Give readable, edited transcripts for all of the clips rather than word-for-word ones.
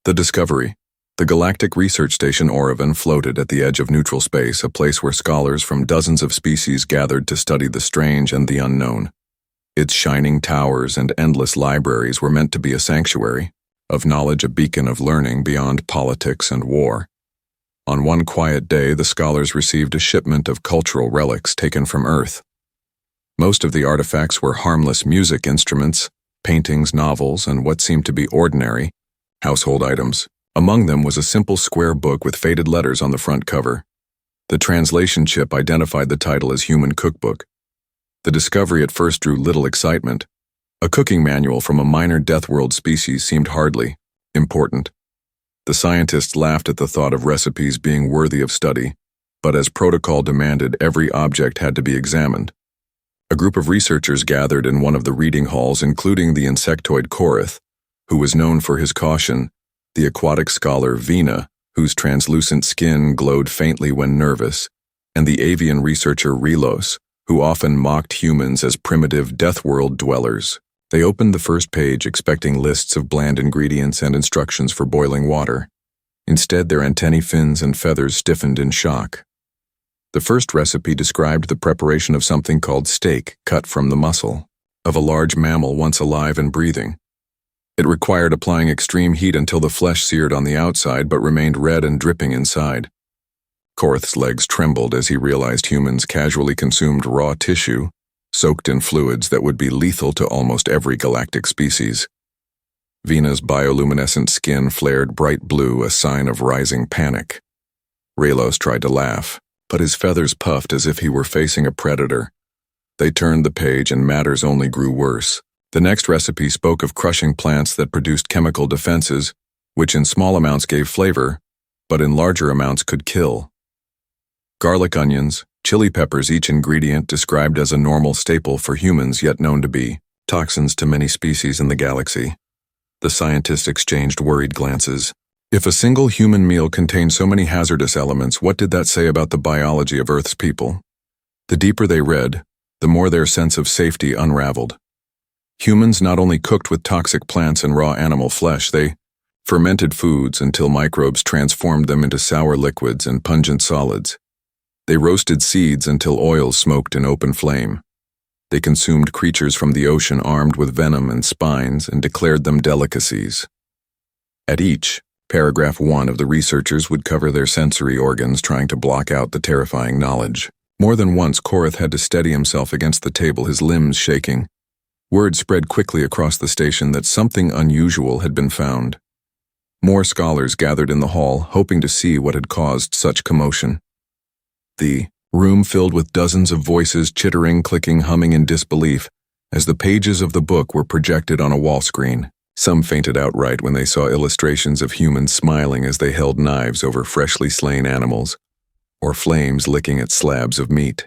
The discovery. The Galactic Research Station Orevan floated at the edge of neutral space, a place where scholars from dozens of species gathered to study the strange and the unknown. Its shining towers and endless libraries were meant to be a sanctuary of knowledge, a beacon of learning beyond politics and war. On one quiet day, the scholars received a shipment of cultural relics taken from Earth. Most of the artifacts were harmless music instruments, paintings, novels, and what seemed to be ordinary household items. Among them was a simple square book with faded letters on the front cover. The translation chip identified the title as Human Cookbook. The discovery at first drew little excitement. A cooking manual from a minor Death World species seemed hardly important. The scientists laughed at the thought of recipes being worthy of study, but as protocol demanded, every object had to be examined. A group of researchers gathered in one of the reading halls, including the insectoid Korath, who was known for his caution, the aquatic scholar Vina, whose translucent skin glowed faintly when nervous, and the avian researcher Relos, who often mocked humans as primitive Death World dwellers. They opened the first page expecting lists of bland ingredients and instructions for boiling water. Instead, their antennae, fins, and feathers stiffened in shock. The first recipe described the preparation of something called steak cut from the muscle of a large mammal once alive and breathing. It required applying extreme heat until the flesh seared on the outside but remained red and dripping inside. Korath's legs trembled as he realized humans casually consumed raw tissue, soaked in fluids that would be lethal to almost every galactic species. Vina's bioluminescent skin flared bright blue, a sign of rising panic. Relos tried to laugh, but his feathers puffed as if he were facing a predator. They turned the page and matters only grew worse. The next recipe spoke of crushing plants that produced chemical defenses, which in small amounts gave flavor, but in larger amounts could kill. Garlic, onions, chili peppers, each ingredient described as a normal staple for humans, yet known to be toxins to many species in the galaxy. The scientists exchanged worried glances. If a single human meal contained so many hazardous elements, what did that say about the biology of Earth's people? The deeper they read, the more their sense of safety unraveled. Humans not only cooked with toxic plants and raw animal flesh, they fermented foods until microbes transformed them into sour liquids and pungent solids. They roasted seeds until oils smoked in open flame. They consumed creatures from the ocean armed with venom and spines and declared them delicacies. At each, paragraph 1 of the researchers would cover their sensory organs, trying to block out the terrifying knowledge. More than once, Korath had to steady himself against the table, his limbs shaking. Word spread quickly across the station that something unusual had been found. More scholars gathered in the hall, hoping to see what had caused such commotion. The room filled with dozens of voices, chittering, clicking, humming in disbelief, as the pages of the book were projected on a wall screen. Some fainted outright when they saw illustrations of humans smiling as they held knives over freshly slain animals, or flames licking at slabs of meat.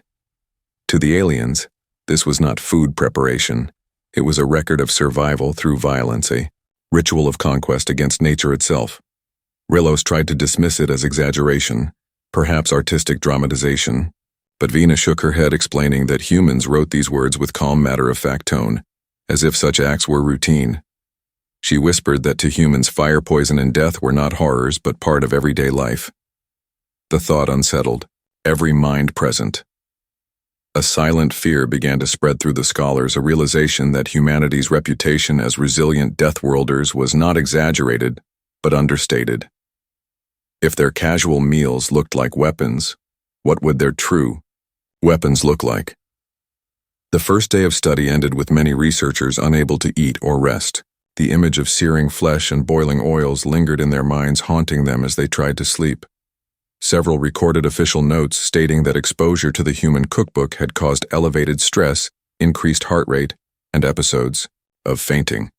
To the aliens, this was not food preparation. It was a record of survival through violence, a ritual of conquest against nature itself. Relos tried to dismiss it as exaggeration, perhaps artistic dramatization, but Vina shook her head, explaining that humans wrote these words with calm, matter-of-fact tone, as if such acts were routine. She whispered that to humans fire, poison, and death were not horrors but part of everyday life. The thought unsettled every mind present. A silent fear began to spread through the scholars, a realization that humanity's reputation as resilient Deathworlders was not exaggerated, but understated. If their casual meals looked like weapons, what would their true weapons look like? The first day of study ended with many researchers unable to eat or rest. The image of searing flesh and boiling oils lingered in their minds, haunting them as they tried to sleep. Several recorded official notes stating that exposure to the Human Cookbook had caused elevated stress, increased heart rate, and episodes of fainting.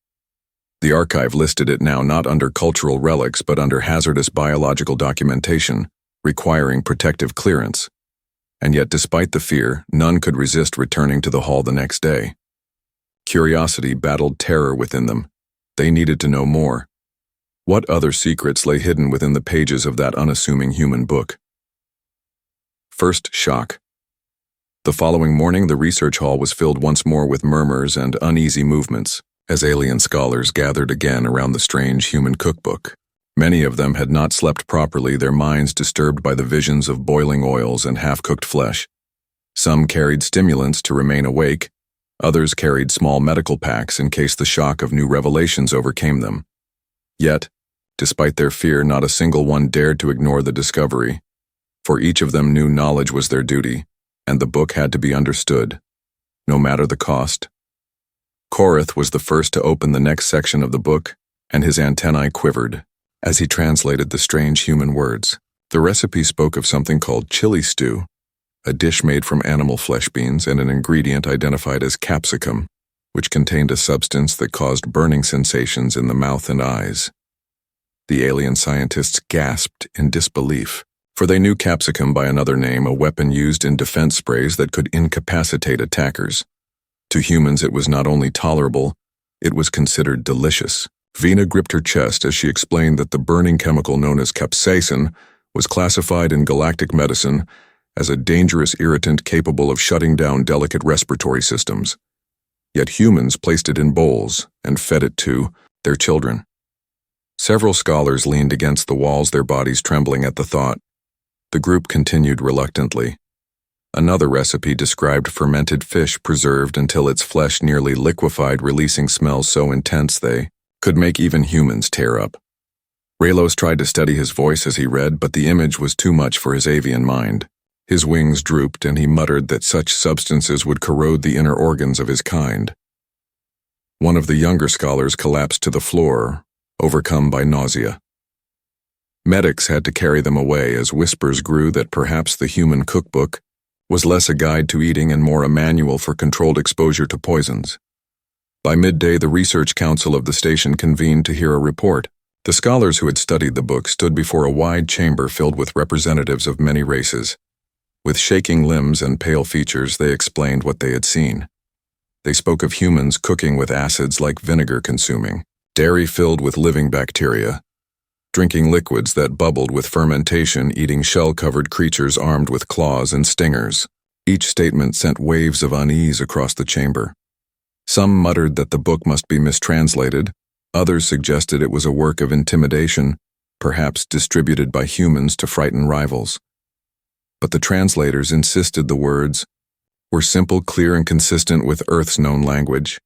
The archive listed it now not under cultural relics but under hazardous biological documentation, requiring protective clearance. And yet, despite the fear, none could resist returning to the hall the next day. Curiosity battled terror within them. They needed to know more. What other secrets lay hidden within the pages of that unassuming human book? First shock. The following morning, the research hall was filled once more with murmurs and uneasy movements, as alien scholars gathered again around the strange Human Cookbook. Many of them had not slept properly, their minds disturbed by the visions of boiling oils and half-cooked flesh. Some carried stimulants to remain awake, others carried small medical packs in case the shock of new revelations overcame them. Yet, despite their fear, not a single one dared to ignore the discovery, for each of them knew knowledge was their duty, and the book had to be understood, no matter the cost. Korath was the first to open the next section of the book, and his antennae quivered as he translated the strange human words. The recipe spoke of something called chili stew, a dish made from animal flesh beans, and an ingredient identified as capsicum, which contained a substance that caused burning sensations in the mouth and eyes. The alien scientists gasped in disbelief, for they knew capsicum by another name, a weapon used in defense sprays that could incapacitate attackers. To humans, it was not only tolerable, it was considered delicious. Vina gripped her chest as she explained that the burning chemical known as capsaicin was classified in galactic medicine as a dangerous irritant capable of shutting down delicate respiratory systems. Yet humans placed it in bowls and fed it to their children. Several scholars leaned against the walls, their bodies trembling at the thought. The group continued reluctantly. Another recipe described fermented fish preserved until its flesh nearly liquefied, releasing smells so intense they could make even humans tear up. Raylos tried to steady his voice as he read, but the image was too much for his avian mind. His wings drooped, and he muttered that such substances would corrode the inner organs of his kind. One of the younger scholars collapsed to the floor, overcome by nausea. Medics had to carry them away as whispers grew that perhaps the human cookbook was less a guide to eating and more a manual for controlled exposure to poisons. By midday, the research council of the station convened to hear a report. The scholars who had studied the book stood before a wide chamber filled with representatives of many races. With shaking limbs and pale features, they explained what they had seen. They spoke of humans cooking with acids like vinegar, consuming dairy filled with living bacteria, drinking liquids that bubbled with fermentation, eating shell-covered creatures armed with claws and stingers. Each statement sent waves of unease across the chamber. Some muttered that the book must be mistranslated, others suggested it was a work of intimidation, perhaps distributed by humans to frighten rivals. But the translators insisted the words were simple, clear, and consistent with Earth's known language.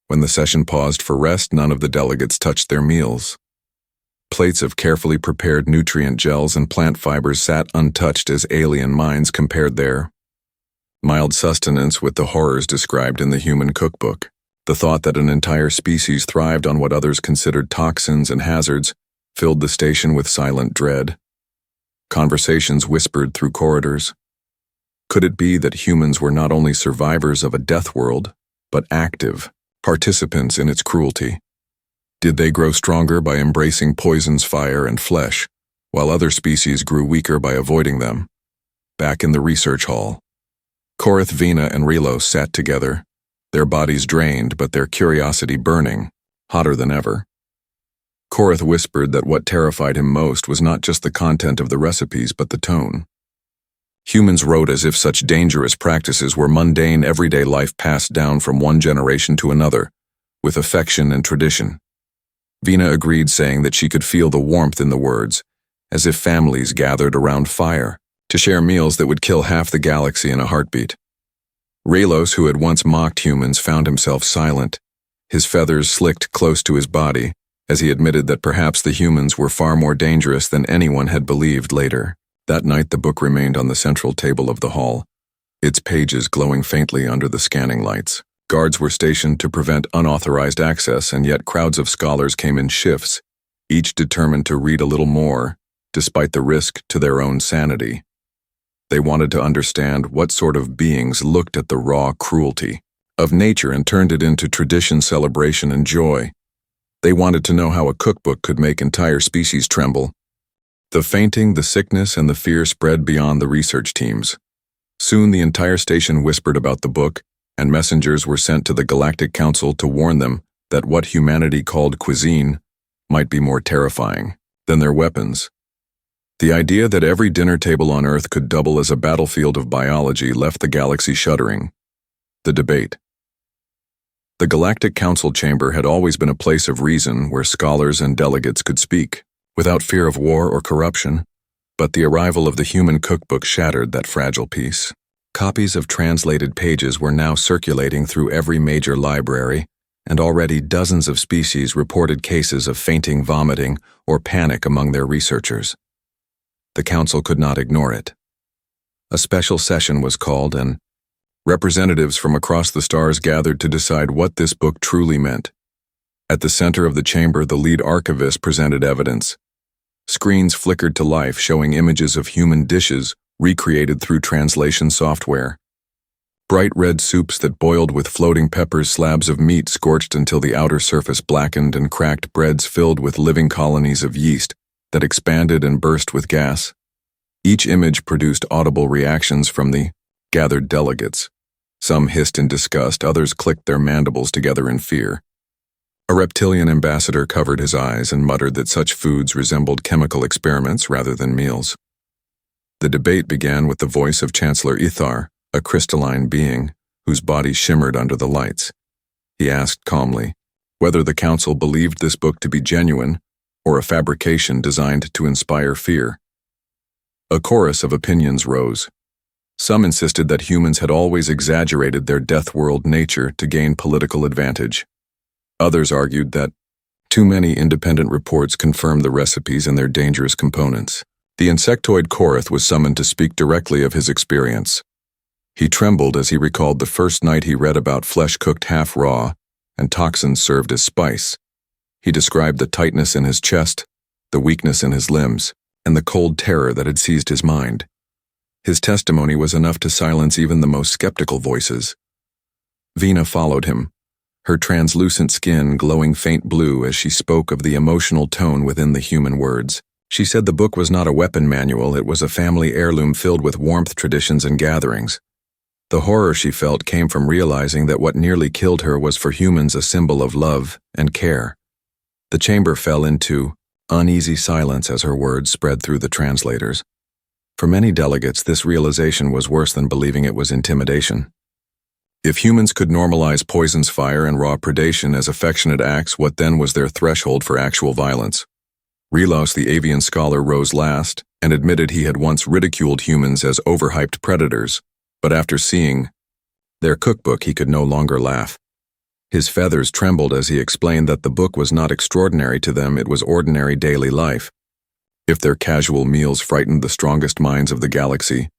When the session paused for rest, none of the delegates touched their meals. Plates of carefully prepared nutrient gels and plant fibers sat untouched as alien minds compared their mild sustenance with the horrors described in the human cookbook. The thought that an entire species thrived on what others considered toxins and hazards filled the station with silent dread. Conversations whispered through corridors. Could it be that humans were not only survivors of a death world, but active participants in its cruelty? Did they grow stronger by embracing poisons, fire, and flesh, while other species grew weaker by avoiding them? Back in the research hall, Korath, Vina, and Raylos sat together, their bodies drained but their curiosity burning, hotter than ever. Korath whispered that what terrified him most was not just the content of the recipes but the tone. Humans wrote as if such dangerous practices were mundane everyday life passed down from one generation to another, with affection and tradition. Vina agreed, saying that she could feel the warmth in the words, as if families gathered around fire to share meals that would kill half the galaxy in a heartbeat. Raylos, who had once mocked humans, found himself silent, his feathers slicked close to his body, as he admitted that perhaps the humans were far more dangerous than anyone had believed later. That night the book remained on the central table of the hall, its pages glowing faintly under the scanning lights. Guards were stationed to prevent unauthorized access, and yet crowds of scholars came in shifts, each determined to read a little more, despite the risk to their own sanity. They wanted to understand what sort of beings looked at the raw cruelty of nature and turned it into tradition, celebration, and joy. They wanted to know how a cookbook could make entire species tremble. The fainting, the sickness, and the fear spread beyond the research teams. Soon the entire station whispered about the book, and messengers were sent to the Galactic Council to warn them that what humanity called cuisine might be more terrifying than their weapons. The idea that every dinner table on Earth could double as a battlefield of biology left the galaxy shuddering. The debate. The Galactic Council chamber had always been a place of reason where scholars and delegates could speak. without fear of war or corruption, but the arrival of the human cookbook shattered that fragile peace. Copies of translated pages were now circulating through every major library, and already dozens of species reported cases of fainting, vomiting, or panic among their researchers. The council could not ignore it. A special session was called, and representatives from across the stars gathered to decide what this book truly meant. At the center of the chamber, the lead archivist presented evidence. Screens flickered to life, showing images of human dishes recreated through translation software. Bright red soups that boiled with floating peppers, slabs of meat scorched until the outer surface blackened, and cracked breads filled with living colonies of yeast that expanded and burst with gas. Each image produced audible reactions from the gathered delegates. Some hissed in disgust, others clicked their mandibles together in fear. A reptilian ambassador covered his eyes and muttered that such foods resembled chemical experiments rather than meals. The debate began with the voice of Chancellor Ithar, a crystalline being whose body shimmered under the lights. He asked calmly whether the council believed this book to be genuine or a fabrication designed to inspire fear. A chorus of opinions rose. Some insisted that humans had always exaggerated their death world nature to gain political advantage. Others argued that too many independent reports confirmed the recipes and their dangerous components. The insectoid Korath was summoned to speak directly of his experience. He trembled as he recalled the first night he read about flesh cooked half raw and toxins served as spice. He described the tightness in his chest, the weakness in his limbs, and the cold terror that had seized his mind. His testimony was enough to silence even the most skeptical voices. Vina followed him, her translucent skin glowing faint blue as she spoke of the emotional tone within the human words. She said the book was not a weapon manual, it was a family heirloom filled with warmth, traditions, and gatherings. The horror she felt came from realizing that what nearly killed her was for humans a symbol of love and care. The chamber fell into uneasy silence as her words spread through the translators. For many delegates, this realization was worse than believing it was intimidation. If humans could normalize poisons, fire, and raw predation as affectionate acts, what then was their threshold for actual violence? Relos, the avian scholar, rose last and admitted he had once ridiculed humans as overhyped predators, but after seeing their cookbook, he could no longer laugh. His feathers trembled as he explained that the book was not extraordinary to them, it was ordinary daily life. If their casual meals frightened the strongest minds of the galaxy,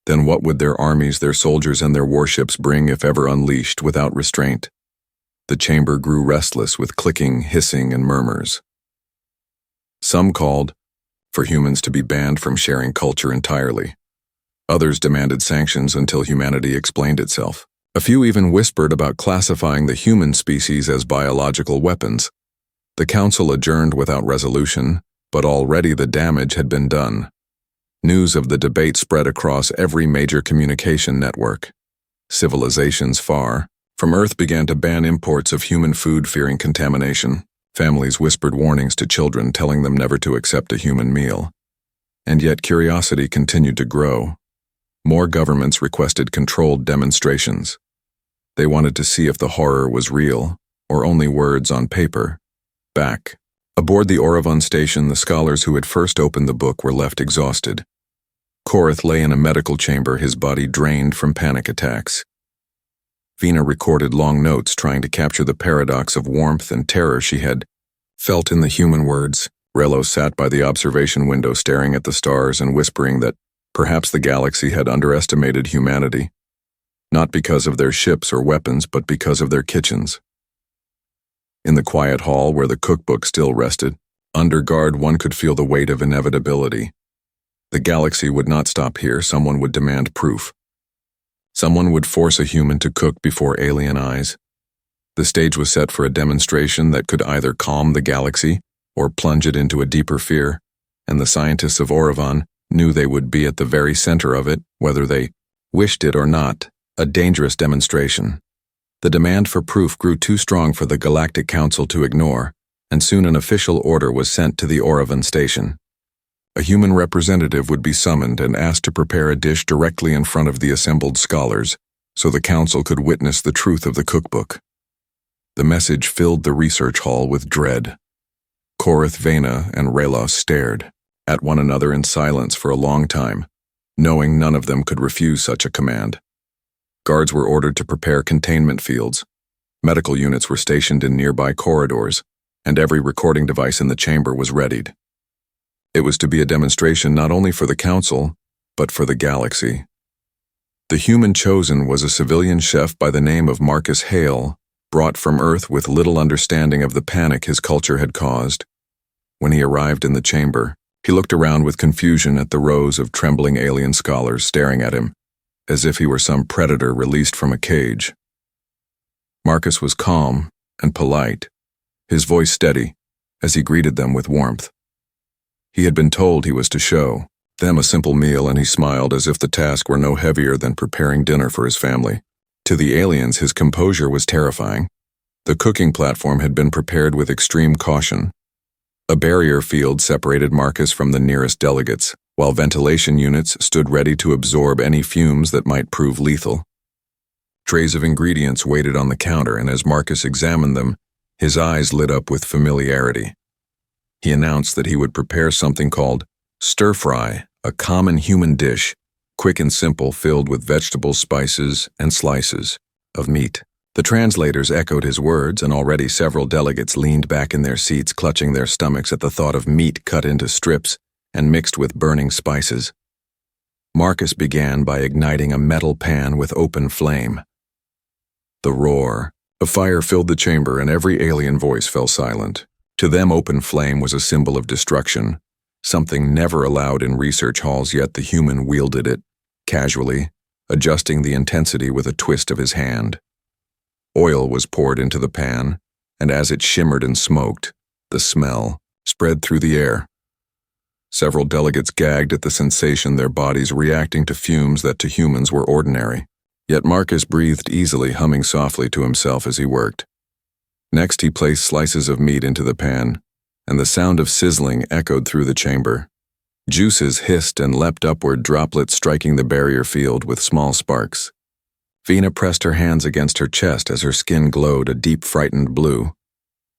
then what would their armies, their soldiers, and their warships bring if ever unleashed without restraint? The chamber grew restless with clicking, hissing, and murmurs. Some called for humans to be banned from sharing culture entirely. Others demanded sanctions until humanity explained itself. A few even whispered about classifying the human species as biological weapons. The council adjourned without resolution, but already the damage had been done. News of the debate spread across every major communication network. Civilizations far from Earth began to ban imports of human food, fearing contamination. Families whispered warnings to children, telling them never to accept a human meal. And yet curiosity continued to grow. More governments requested controlled demonstrations. They wanted to see if the horror was real, or only words on paper. Back aboard the Orovon station, the scholars who had first opened the book were left exhausted. Korath lay in a medical chamber, his body drained from panic attacks. Vina recorded long notes trying to capture the paradox of warmth and terror she had felt in the human words. Relo sat by the observation window staring at the stars and whispering that perhaps the galaxy had underestimated humanity, not because of their ships or weapons, but because of their kitchens. In the quiet hall where the cookbook still rested, under guard, one could feel the weight of inevitability. The galaxy would not stop here, someone would demand proof. Someone would force a human to cook before alien eyes. The stage was set for a demonstration that could either calm the galaxy or plunge it into a deeper fear, and the scientists of Orovon knew they would be at the very center of it, whether they wished it or not. A dangerous demonstration. The demand for proof grew too strong for the Galactic Council to ignore, and soon an official order was sent to the Orovon station. A human representative would be summoned and asked to prepare a dish directly in front of the assembled scholars, so the council could witness the truth of the cookbook. The message filled the research hall with dread. Korath, Vena, and Relos stared at one another in silence for a long time, knowing none of them could refuse such a command. Guards were ordered to prepare containment fields. Medical units were stationed in nearby corridors, and every recording device in the chamber was readied. It was to be a demonstration not only for the Council, but for the galaxy. The human chosen was a civilian chef by the name of Marcus Hale, brought from Earth with little understanding of the panic his culture had caused. When he arrived in the chamber, he looked around with confusion at the rows of trembling alien scholars staring at him, as if he were some predator released from a cage. Marcus was calm and polite, his voice steady, as he greeted them with warmth. He had been told he was to show them a simple meal, and he smiled as if the task were no heavier than preparing dinner for his family. To the aliens, his composure was terrifying. The cooking platform had been prepared with extreme caution. A barrier field separated Marcus from the nearest delegates, while ventilation units stood ready to absorb any fumes that might prove lethal. Trays of ingredients waited on the counter, and as Marcus examined them, his eyes lit up with familiarity. He announced that he would prepare something called stir-fry, a common human dish, quick and simple, filled with vegetables, spices, and slices of meat. The translators echoed his words, and already several delegates leaned back in their seats, clutching their stomachs at the thought of meat cut into strips and mixed with burning spices. Marcus began by igniting a metal pan with open flame. The roar of fire filled the chamber, and every alien voice fell silent. To them, open flame was a symbol of destruction, something never allowed in research halls, yet the human wielded it, casually, adjusting the intensity with a twist of his hand. Oil was poured into the pan, and as it shimmered and smoked, the smell spread through the air. Several delegates gagged at the sensation, their bodies reacting to fumes that to humans were ordinary. Yet Marcus breathed easily, humming softly to himself as he worked. Next, he placed slices of meat into the pan, and the sound of sizzling echoed through the chamber. Juices hissed and leapt upward, droplets striking the barrier field with small sparks. Vena pressed her hands against her chest as her skin glowed a deep, frightened blue.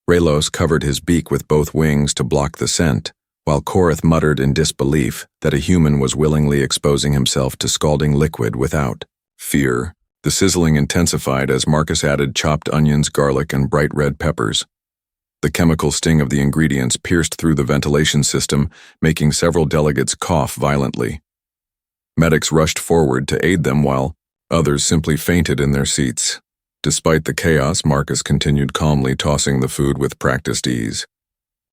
Relos covered his beak with both wings to block the scent, while Korath muttered in disbelief that a human was willingly exposing himself to scalding liquid without fear. The sizzling intensified as Marcus added chopped onions, garlic, and bright red peppers. The chemical sting of the ingredients pierced through the ventilation system, making several delegates cough violently. Medics rushed forward to aid them, while others simply fainted in their seats. Despite the chaos, Marcus continued calmly, tossing the food with practiced ease.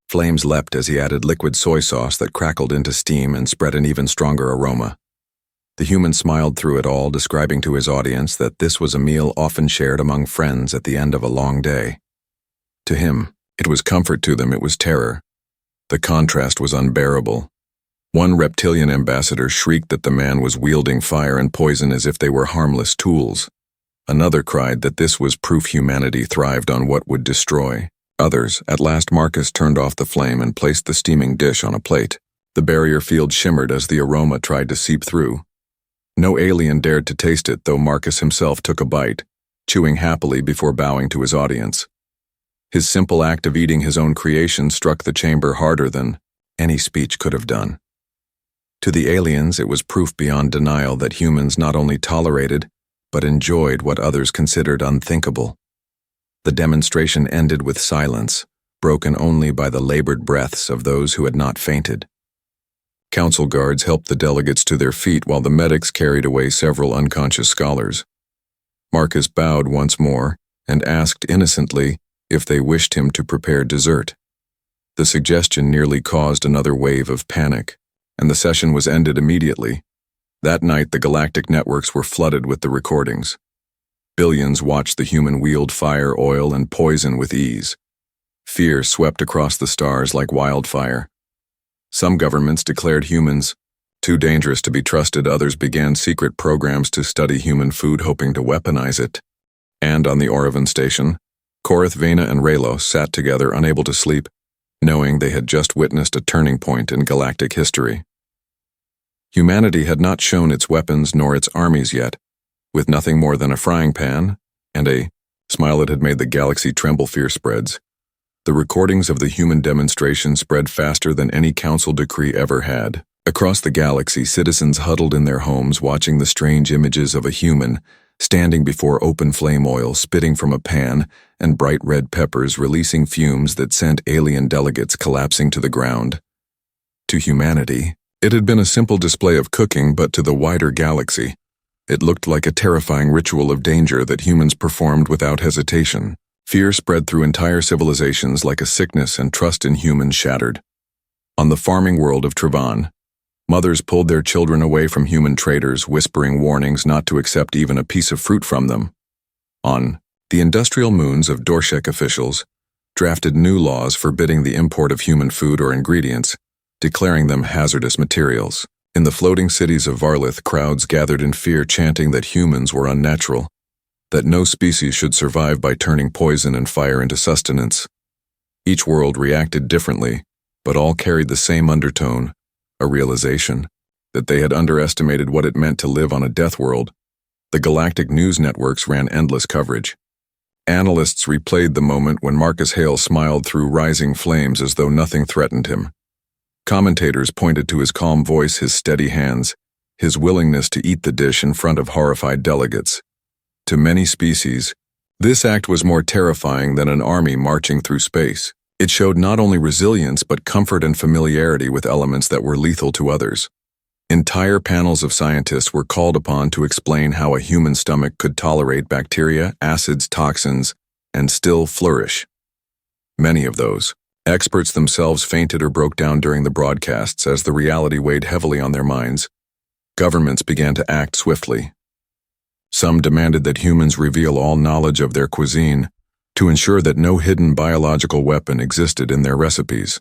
Flames leapt as he added liquid soy sauce that crackled into steam and spread an even stronger aroma. The human smiled through it all, describing to his audience that this was a meal often shared among friends at the end of a long day. To him, it was comfort; to them, it was terror. The contrast was unbearable. One reptilian ambassador shrieked that the man was wielding fire and poison as if they were harmless tools. Another cried that this was proof humanity thrived on what would destroy. Others, at last Marcus turned off the flame and placed the steaming dish on a plate. The barrier field shimmered as the aroma tried to seep through. No alien dared to taste it, though Marcus himself took a bite, chewing happily before bowing to his audience. His simple act of eating his own creation struck the chamber harder than any speech could have done. To the aliens, it was proof beyond denial that humans not only tolerated, but enjoyed what others considered unthinkable. The demonstration ended with silence, broken only by the labored breaths of those who had not fainted. Council guards helped the delegates to their feet while the medics carried away several unconscious scholars. Marcus bowed once more and asked innocently if they wished him to prepare dessert. The suggestion nearly caused another wave of panic, and the session was ended immediately. That night, the galactic networks were flooded with the recordings. Billions watched the human wield fire, oil, and poison with ease. Fear swept across the stars like wildfire. Some governments declared humans too dangerous to be trusted. Others began secret programs to study human food, hoping to weaponize it. And on the Oravan station, Korath, Vena, and Relos sat together, unable to sleep, knowing they had just witnessed a turning point in galactic history. Humanity had not shown its weapons nor its armies yet. With nothing more than a frying pan and a smile that had made the galaxy tremble, fear spreads. The recordings of the human demonstration spread faster than any council decree ever had. Across the galaxy, citizens huddled in their homes watching the strange images of a human standing before open flame oil spitting from a pan and bright red peppers releasing fumes that sent alien delegates collapsing to the ground. To humanity, it had been a simple display of cooking, but to the wider galaxy, it looked like a terrifying ritual of danger that humans performed without hesitation. Fear spread through entire civilizations like a sickness, and trust in humans shattered. On the farming world of Travan, mothers pulled their children away from human traders, whispering warnings not to accept even a piece of fruit from them. On the industrial moons of Dorshek, officials drafted new laws forbidding the import of human food or ingredients, declaring them hazardous materials. In the floating cities of Varlith, crowds gathered in fear, chanting that humans were unnatural, that no species should survive by turning poison and fire into sustenance. Each world reacted differently, but all carried the same undertone, a realization that they had underestimated what it meant to live on a death world. The galactic news networks ran endless coverage. Analysts replayed the moment when Marcus Hale smiled through rising flames as though nothing threatened him. Commentators pointed to his calm voice, his steady hands, his willingness to eat the dish in front of horrified delegates. To many species, this act was more terrifying than an army marching through space. It showed not only resilience but comfort and familiarity with elements that were lethal to others. Entire panels of scientists were called upon to explain how a human stomach could tolerate bacteria, acids, toxins, and still flourish. Many of those experts themselves fainted or broke down during the broadcasts as the reality weighed heavily on their minds. Governments began to act swiftly. Some demanded that humans reveal all knowledge of their cuisine to ensure that no hidden biological weapon existed in their recipes.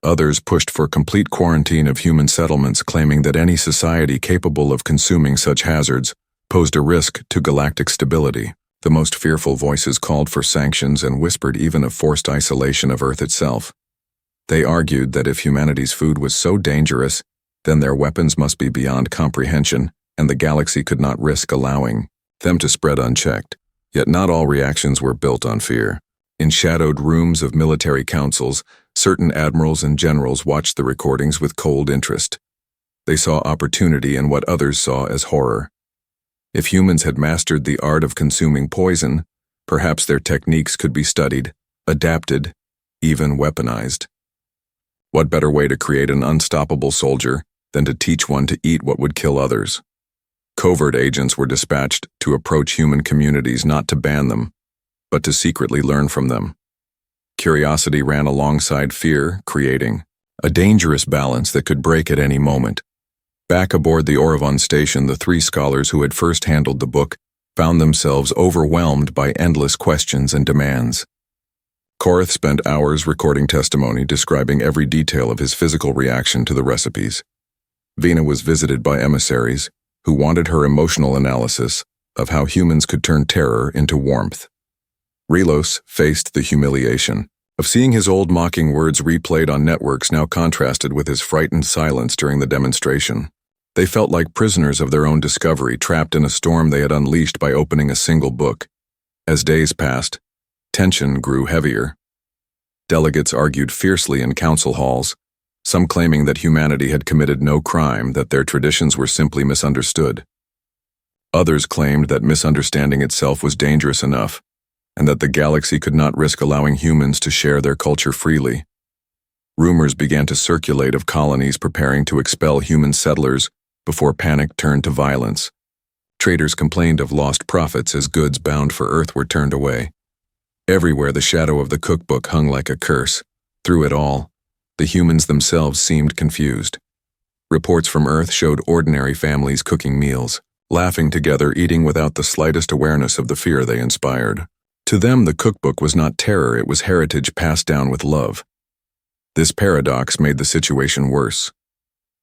Others pushed for complete quarantine of human settlements, claiming that any society capable of consuming such hazards posed a risk to galactic stability. The most fearful voices called for sanctions and whispered even of forced isolation of Earth itself. They argued that if humanity's food was so dangerous, then their weapons must be beyond comprehension, and the galaxy could not risk allowing them to spread unchecked. Yet not all reactions were built on fear. In shadowed rooms of military councils, certain admirals and generals watched the recordings with cold interest. They saw opportunity in what others saw as horror. If humans had mastered the art of consuming poison, perhaps their techniques could be studied, adapted, even weaponized. What better way to create an unstoppable soldier than to teach one to eat what would kill others? Covert agents were dispatched to approach human communities, not to ban them, but to secretly learn from them. Curiosity ran alongside fear, creating a dangerous balance that could break at any moment. Back aboard the Orovon station, the three scholars who had first handled the book found themselves overwhelmed by endless questions and demands. Korath spent hours recording testimony, describing every detail of his physical reaction to the recipes. Vina was visited by emissaries who wanted her emotional analysis of how humans could turn terror into warmth. Relos faced the humiliation of seeing his old mocking words replayed on networks, now contrasted with his frightened silence during the demonstration. They felt like prisoners of their own discovery, trapped in a storm they had unleashed by opening a single book. As days passed, tension grew heavier. Delegates argued fiercely in council halls, some claiming that humanity had committed no crime, that their traditions were simply misunderstood. Others claimed that misunderstanding itself was dangerous enough, and that the galaxy could not risk allowing humans to share their culture freely. Rumors began to circulate of colonies preparing to expel human settlers before panic turned to violence. Traders complained of lost profits as goods bound for Earth were turned away. Everywhere the shadow of the cookbook hung like a curse. Through it all, the humans themselves seemed confused. Reports from Earth showed ordinary families cooking meals, laughing together, eating without the slightest awareness of the fear they inspired. To them, the cookbook was not terror, it was heritage passed down with love. This paradox made the situation worse.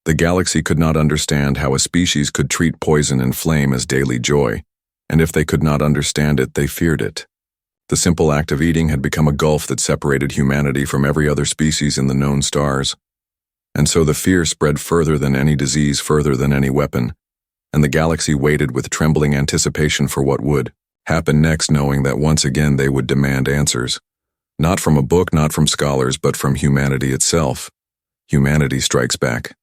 The galaxy could not understand how a species could treat poison and flame as daily joy, and if they could not understand it, they feared it. The simple act of eating had become a gulf that separated humanity from every other species in the known stars. And so the fear spread further than any disease, further than any weapon, and the galaxy waited with trembling anticipation for what would happen next, knowing that once again they would demand answers. Not from a book, not from scholars, but from humanity itself. Humanity strikes back.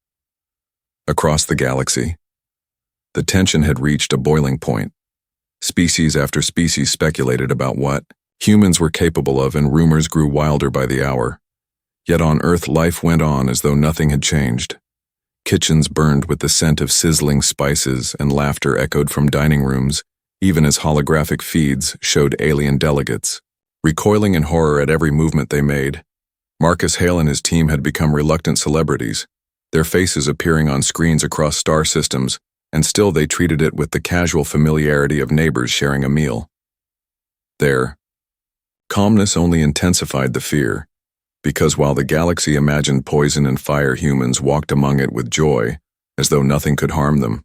Across the galaxy, the tension had reached a boiling point. Species after species speculated about what humans were capable of, and rumors grew wilder by the hour. Yet on Earth, life went on as though nothing had changed. Kitchens burned with the scent of sizzling spices, and laughter echoed from dining rooms, even as holographic feeds showed alien delegates, recoiling in horror at every movement they made. Marcus Hale and his team had become reluctant celebrities, their faces appearing on screens across star systems, and still they treated it with the casual familiarity of neighbors sharing a meal. Their calmness only intensified the fear, because while the galaxy imagined poison and fire, humans walked among it with joy, as though nothing could harm them.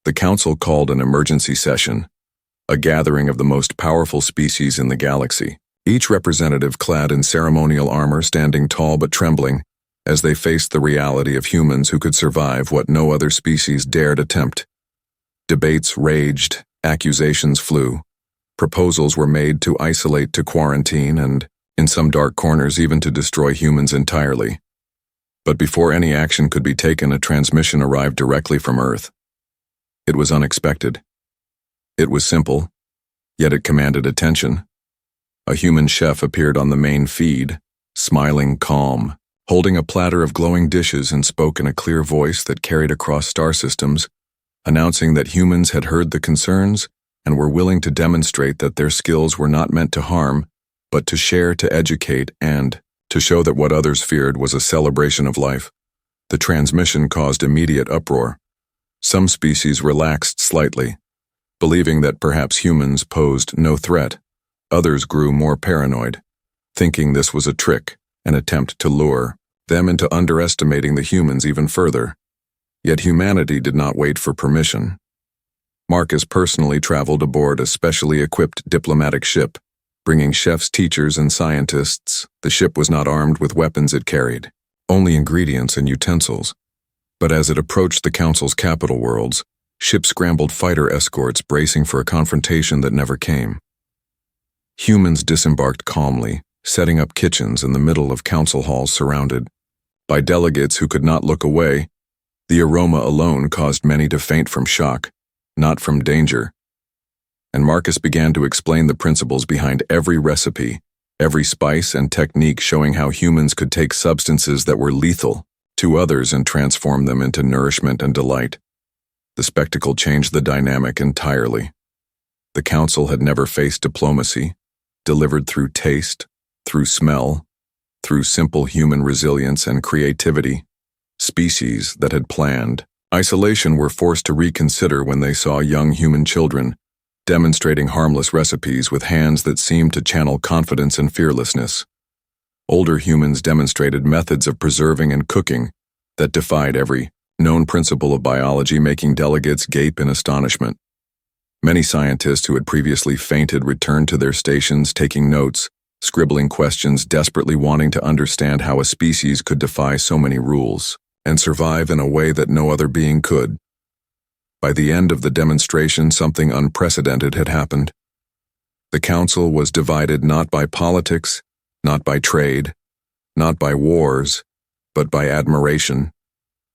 The council called an emergency session, a gathering of the most powerful species in the galaxy, each representative clad in ceremonial armor, standing tall but trembling, as they faced the reality of humans who could survive what no other species dared attempt. Debates raged, accusations flew, proposals were made to isolate, to quarantine, and, in some dark corners, even to destroy humans entirely. But before any action could be taken, a transmission arrived directly from Earth. It was unexpected. It was simple, yet it commanded attention. A human chef appeared on the main feed, smiling calm, holding a platter of glowing dishes, and spoke in a clear voice that carried across star systems, announcing that humans had heard the concerns and were willing to demonstrate that their skills were not meant to harm, but to share, to educate, and to show that what others feared was a celebration of life. The transmission caused immediate uproar. Some species relaxed slightly, believing that perhaps humans posed no threat. Others grew more paranoid, thinking this was a trick, an attempt to lure them into underestimating the humans even further. Yet humanity did not wait for permission. Marcus personally traveled aboard a specially equipped diplomatic ship, bringing chefs, teachers, and scientists. The ship was not armed with weapons. It carried only ingredients and utensils. But as it approached the Council's capital worlds, ships scrambled fighter escorts, bracing for a confrontation that never came. Humans disembarked calmly, setting up kitchens in the middle of council halls surrounded by delegates who could not look away. The aroma alone caused many to faint from shock, not from danger. And Marcus began to explain the principles behind every recipe, every spice and technique, showing how humans could take substances that were lethal to others and transform them into nourishment and delight. The spectacle changed the dynamic entirely. The council had never faced diplomacy, delivered through taste, through smell, through simple human resilience and creativity. Species that had planned isolation were forced to reconsider when they saw young human children demonstrating harmless recipes with hands that seemed to channel confidence and fearlessness. Older humans demonstrated methods of preserving and cooking that defied every known principle of biology, making delegates gape in astonishment. Many scientists who had previously fainted returned to their stations, taking notes, scribbling questions, desperately wanting to understand how a species could defy so many rules and survive in a way that no other being could. By the end of the demonstration, something unprecedented had happened. The council was divided not by politics, not by trade, not by wars, but by admiration,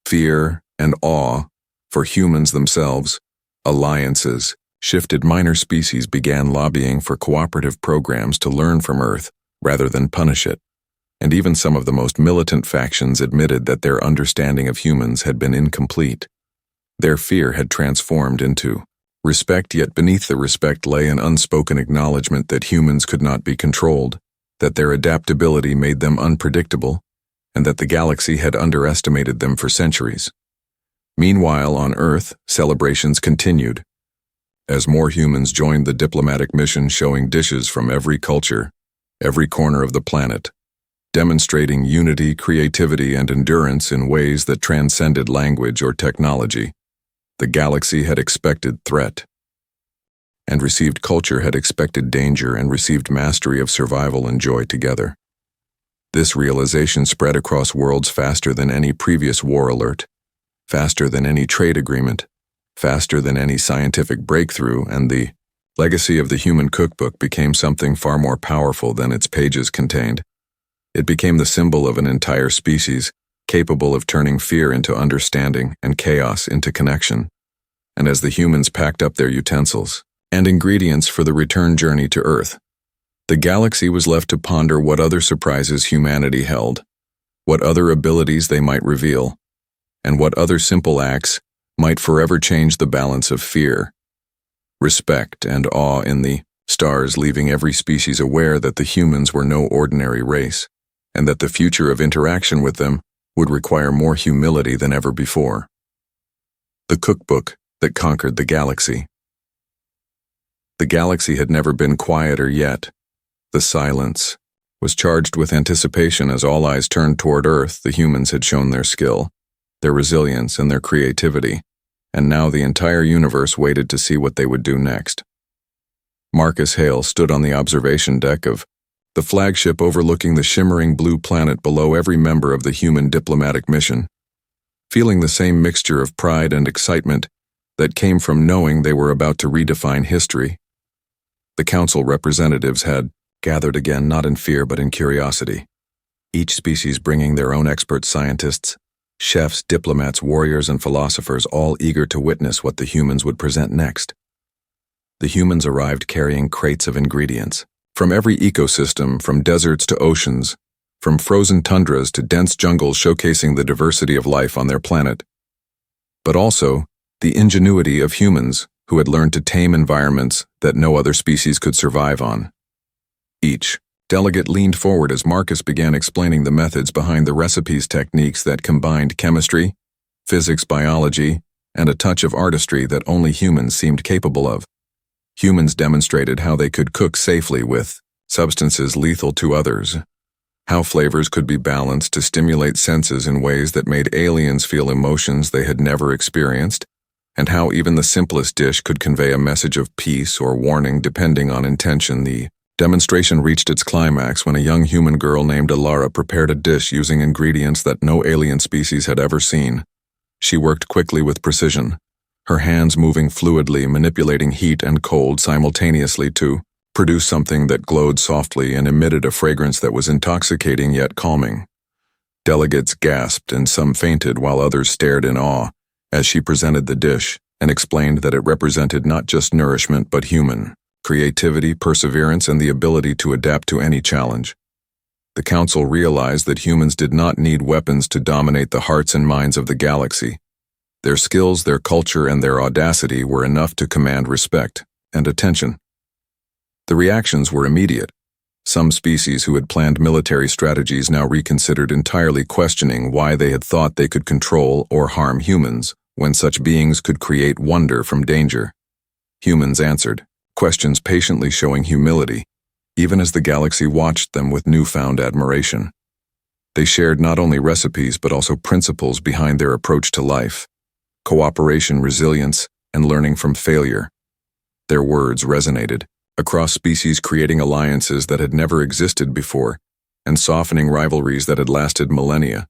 fear, and awe for humans themselves. Alliances shifted. Minor species began lobbying for cooperative programs to learn from Earth rather than punish it. And even some of the most militant factions admitted that their understanding of humans had been incomplete. Their fear had transformed into respect, yet beneath the respect lay an unspoken acknowledgement that humans could not be controlled, that their adaptability made them unpredictable, and that the galaxy had underestimated them for centuries. Meanwhile, on Earth, celebrations continued. As more humans joined the diplomatic mission, showing dishes from every culture, every corner of the planet, demonstrating unity, creativity, and endurance in ways that transcended language or technology. The galaxy had expected threat, and received culture, had expected danger, and received mastery of survival and joy together. This realization spread across worlds faster than any previous war alert, faster than any trade agreement, faster than any scientific breakthrough, and the Legacy of the Human Cookbook became something far more powerful than its pages contained. It became the symbol of an entire species, capable of turning fear into understanding and chaos into connection. And as the humans packed up their utensils and ingredients for the return journey to Earth, the galaxy was left to ponder what other surprises humanity held, what other abilities they might reveal, and what other simple acts might forever change the balance of fear, respect, and awe in the stars, leaving every species aware that the humans were no ordinary race, and that the future of interaction with them would require more humility than ever before. The cookbook that conquered the galaxy. The galaxy had never been quieter yet. The silence was charged with anticipation as all eyes turned toward Earth. The humans had shown their skill, their resilience, and their creativity, and now the entire universe waited to see what they would do next. Marcus Hale stood on the observation deck of the flagship overlooking the shimmering blue planet below every member of the human diplomatic mission, feeling the same mixture of pride and excitement that came from knowing they were about to redefine history. The council representatives had gathered again, not in fear but in curiosity, each species bringing their own expert scientists, chefs, diplomats, warriors, and philosophers, all eager to witness what the humans would present next. The humans arrived carrying crates of ingredients, from every ecosystem, from deserts to oceans, from frozen tundras to dense jungles, showcasing the diversity of life on their planet, but also the ingenuity of humans who had learned to tame environments that no other species could survive on. Each delegate leaned forward as Marcus began explaining the methods behind the recipes, techniques that combined chemistry, physics, biology, and a touch of artistry that only humans seemed capable of. Humans demonstrated how they could cook safely with substances lethal to others, how flavors could be balanced to stimulate senses in ways that made aliens feel emotions they had never experienced, and how even the simplest dish could convey a message of peace or warning depending on intention. The demonstration reached its climax when a young human girl named Alara prepared a dish using ingredients that no alien species had ever seen. She worked quickly with precision, her hands moving fluidly, manipulating heat and cold simultaneously to produce something that glowed softly and emitted a fragrance that was intoxicating yet calming. Delegates gasped and some fainted while others stared in awe as she presented the dish and explained that it represented not just nourishment but human creativity, perseverance, and the ability to adapt to any challenge. The council realized that humans did not need weapons to dominate the hearts and minds of the galaxy. Their skills, their culture, and their audacity were enough to command respect and attention. The reactions were immediate. Some species who had planned military strategies now reconsidered, entirely questioning why they had thought they could control or harm humans when such beings could create wonder from danger. Humans answered, questions patiently, showing humility, even as the galaxy watched them with newfound admiration. They shared not only recipes but also principles behind their approach to life: cooperation, resilience, and learning from failure. Their words resonated across species, creating alliances that had never existed before and softening rivalries that had lasted millennia.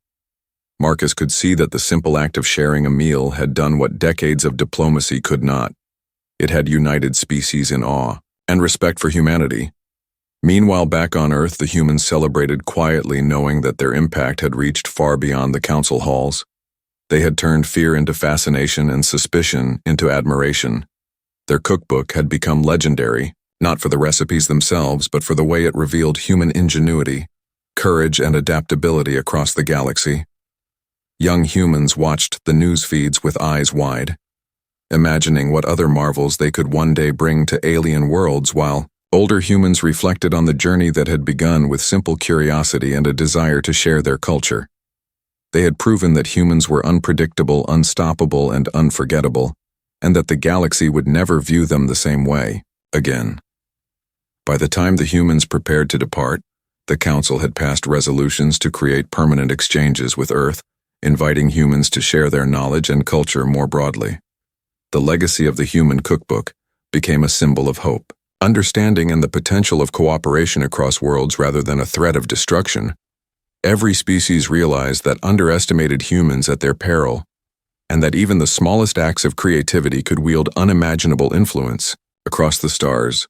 Marcus could see that the simple act of sharing a meal had done what decades of diplomacy could not. It had united species in awe and respect for humanity. Meanwhile, back on Earth, the humans celebrated quietly, knowing that their impact had reached far beyond the council halls. They had turned fear into fascination and suspicion into admiration. Their cookbook had become legendary, not for the recipes themselves, but for the way it revealed human ingenuity, courage, and adaptability across the galaxy. Young humans watched the news feeds with eyes wide, imagining what other marvels they could one day bring to alien worlds, while older humans reflected on the journey that had begun with simple curiosity and a desire to share their culture. They had proven that humans were unpredictable, unstoppable, and unforgettable, and that the galaxy would never view them the same way again. By the time the humans prepared to depart, the Council had passed resolutions to create permanent exchanges with Earth, inviting humans to share their knowledge and culture more broadly. The legacy of the Human Cookbook became a symbol of hope, understanding, and the potential of cooperation across worlds rather than a threat of destruction. Every species realized that underestimated humans at their peril, and that even the smallest acts of creativity could wield unimaginable influence. Across the stars,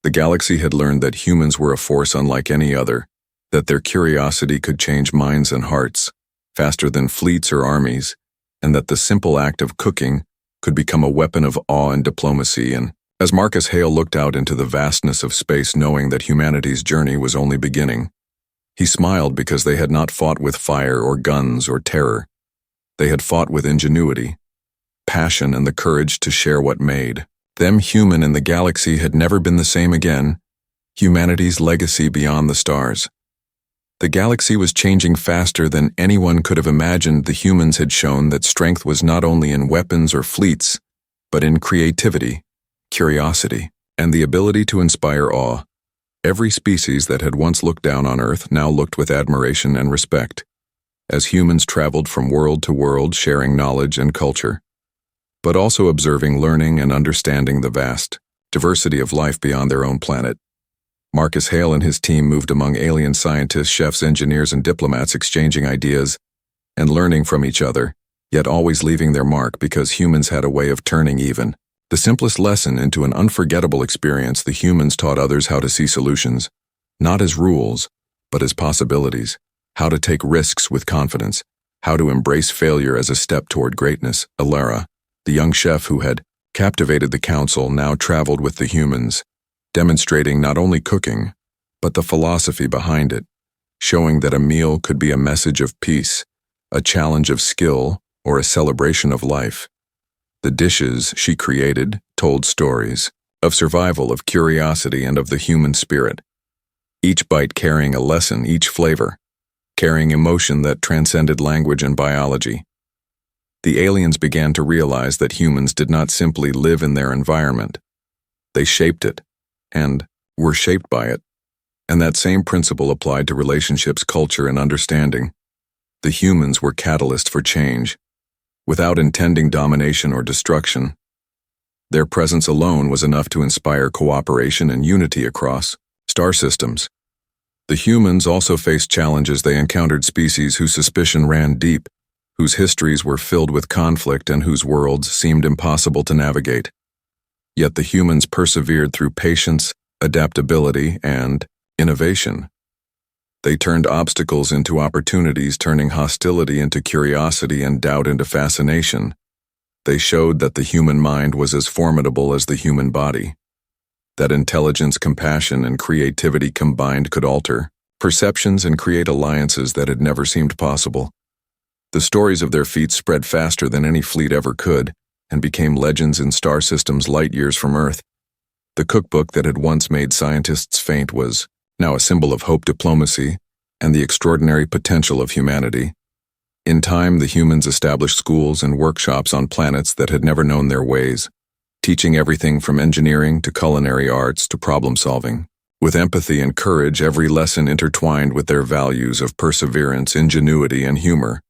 the galaxy had learned that humans were a force unlike any other, that their curiosity could change minds and hearts faster than fleets or armies, and that the simple act of cooking could become a weapon of awe and diplomacy. And as Marcus Hale looked out into the vastness of space, knowing that humanity's journey was only beginning, he smiled because they had not fought with fire or guns or terror. They had fought with ingenuity, passion, and the courage to share what made them human, and the galaxy had never been the same again. Humanity's legacy beyond the stars. The galaxy was changing faster than anyone could have imagined. The humans had shown that strength was not only in weapons or fleets, but in creativity, curiosity, and the ability to inspire awe. Every species that had once looked down on Earth now looked with admiration and respect, as humans traveled from world to world, sharing knowledge and culture, but also observing, learning, and understanding the vast diversity of life beyond their own planet. Marcus Hale and his team moved among alien scientists, chefs, engineers, and diplomats, exchanging ideas and learning from each other, yet always leaving their mark, because humans had a way of turning even the simplest lesson into an unforgettable experience. The humans taught others how to see solutions, not as rules, but as possibilities, how to take risks with confidence, how to embrace failure as a step toward greatness. Alara, the young chef who had captivated the council, now traveled with the humans, demonstrating not only cooking, but the philosophy behind it, showing that a meal could be a message of peace, a challenge of skill, or a celebration of life. The dishes she created told stories of survival, of curiosity, and of the human spirit, each bite carrying a lesson, each flavor carrying emotion that transcended language and biology. The aliens began to realize that humans did not simply live in their environment. They shaped it, and were shaped by it. And that same principle applied to relationships, culture, and understanding. The humans were catalysts for change, without intending domination or destruction. Their presence alone was enough to inspire cooperation and unity across star systems. The humans also faced challenges. They encountered species whose suspicion ran deep, whose histories were filled with conflict, and whose worlds seemed impossible to navigate. Yet the humans persevered through patience, adaptability, and innovation. They turned obstacles into opportunities, turning hostility into curiosity and doubt into fascination. They showed that the human mind was as formidable as the human body, that intelligence, compassion, and creativity combined could alter perceptions and create alliances that had never seemed possible. The stories of their feats spread faster than any fleet ever could, and became legends in star systems light years from Earth. The cookbook that had once made scientists faint was now a symbol of hope, diplomacy, and the extraordinary potential of humanity. In time, the humans established schools and workshops on planets that had never known their ways, teaching everything from engineering to culinary arts to problem-solving. With empathy and courage, every lesson intertwined with their values of perseverance, ingenuity, and humor.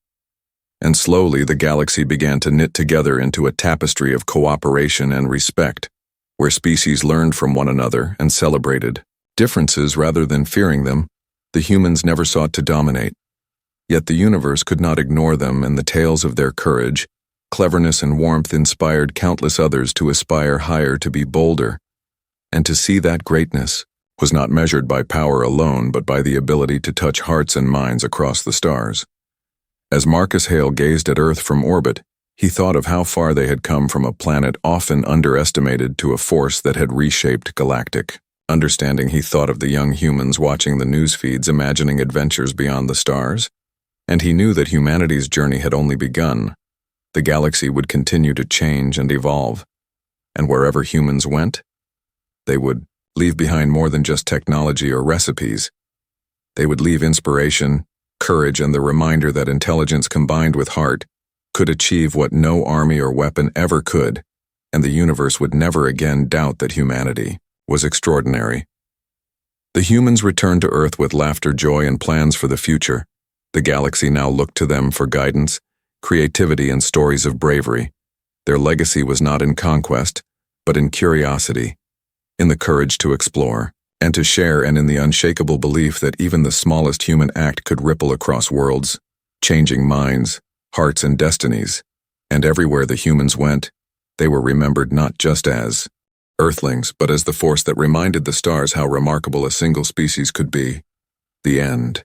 And slowly the galaxy began to knit together into a tapestry of cooperation and respect, where species learned from one another and celebrated differences rather than fearing them. The humans never sought to dominate, yet the universe could not ignore them, and the tales of their courage, cleverness, and warmth inspired countless others to aspire higher, to be bolder, and to see that greatness was not measured by power alone, but by the ability to touch hearts and minds across the stars. As Marcus Hale gazed at Earth from orbit, he thought of how far they had come from a planet often underestimated to a force that had reshaped Galactic. Understanding, he thought of the young humans watching the news feeds, imagining adventures beyond the stars, and he knew that humanity's journey had only begun. The galaxy would continue to change and evolve, and wherever humans went, they would leave behind more than just technology or recipes. They would leave inspiration, courage, and the reminder that intelligence combined with heart could achieve what no army or weapon ever could, and the universe would never again doubt that humanity was extraordinary. The humans returned to Earth with laughter, joy, and plans for the future. The galaxy now looked to them for guidance, creativity, and stories of bravery. Their legacy was not in conquest, but in curiosity, in the courage to explore and to share, and in the unshakable belief that even the smallest human act could ripple across worlds, changing minds, hearts, and destinies. And everywhere the humans went, they were remembered not just as Earthlings, but as the force that reminded the stars how remarkable a single species could be. The end.